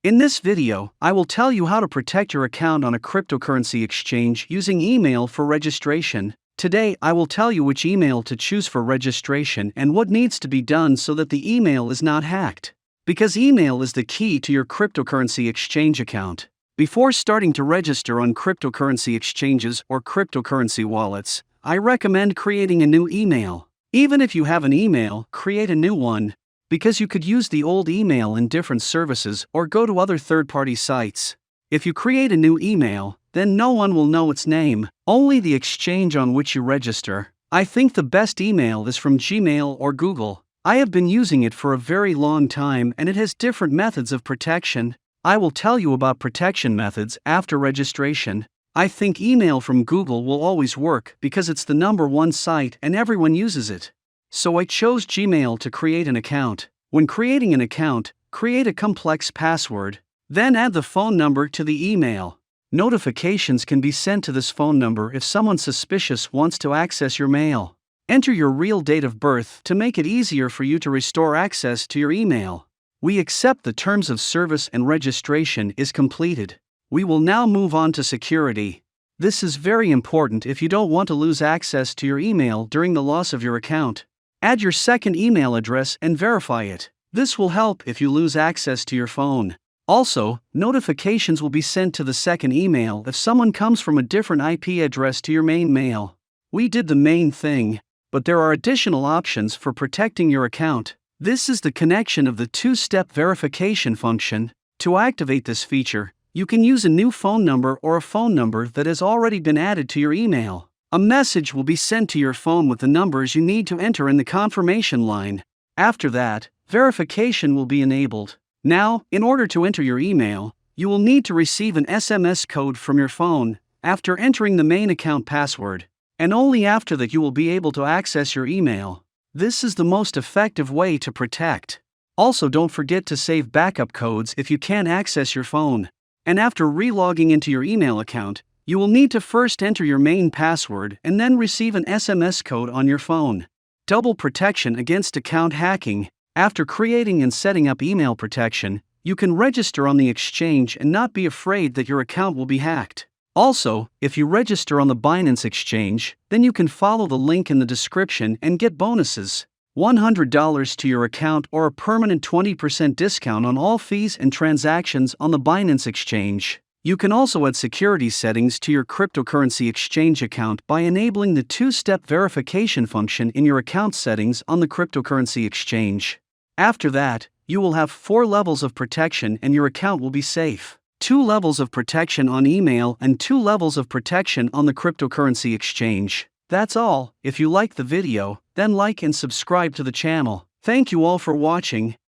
In this video, I will tell you how to protect your account on a cryptocurrency exchange using email for registration. Today, I will tell you which email to choose for registration and what needs to be done so that the email is not hacked. Because email is the key to your cryptocurrency exchange account. Before starting to register on cryptocurrency exchanges or cryptocurrency wallets, I recommend creating a new email. Even if you have an email, create a new one, because you could use the old email in different services or go to other third-party sites. If you create a new email, then no one will know its name, only the exchange on which you register. I think the best email is from Gmail or Google. I have been using it for a very long time and it has different methods of protection. I will tell you about protection methods after registration. I think email from Google will always work because it's the #1 site and everyone uses it. So I chose Gmail to create an account. When creating an account, create a complex password, then add the phone number to the email. Notifications can be sent to this phone number if someone suspicious wants to access your mail. Enter your real date of birth to make it easier for you to restore access to your email. We accept the terms of service and registration is completed. We will now move on to security. This is very important if you don't want to lose access to your email during the loss of your account. Add your second email address and verify it. This will help if you lose access to your phone. Also, notifications will be sent to the second email if someone comes from a different IP address to your main mail. We did the main thing, but there are additional options for protecting your account. This is the connection of the two-step verification function. To activate this feature, you can use a new phone number or a phone number that has already been added to your email. A message will be sent to your phone with the numbers you need to enter in the confirmation line. After that, verification will be enabled. Now, in order to enter your email, you will need to receive an SMS code from your phone after entering the main account password, and only after that you will be able to access your email. This is the most effective way to protect. Also, don't forget to save backup codes if you can't access your phone. And after relogging into your email account, you will need to first enter your main password and then receive an SMS code on your phone. Double protection against account hacking. After creating and setting up email protection, you can register on the exchange and not be afraid that your account will be hacked. Also, if you register on the Binance exchange, then you can follow the link in the description and get bonuses. $100 to your account or a permanent 20% discount on all fees and transactions on the Binance exchange. You can also add security settings to your cryptocurrency exchange account by enabling the two-step verification function in your account settings on the cryptocurrency exchange. After that, you will have 4 levels of protection and your account will be safe. 2 levels of protection on email and 2 levels of protection on the cryptocurrency exchange. That's all. If you like the video, then like and subscribe to the channel. Thank you all for watching.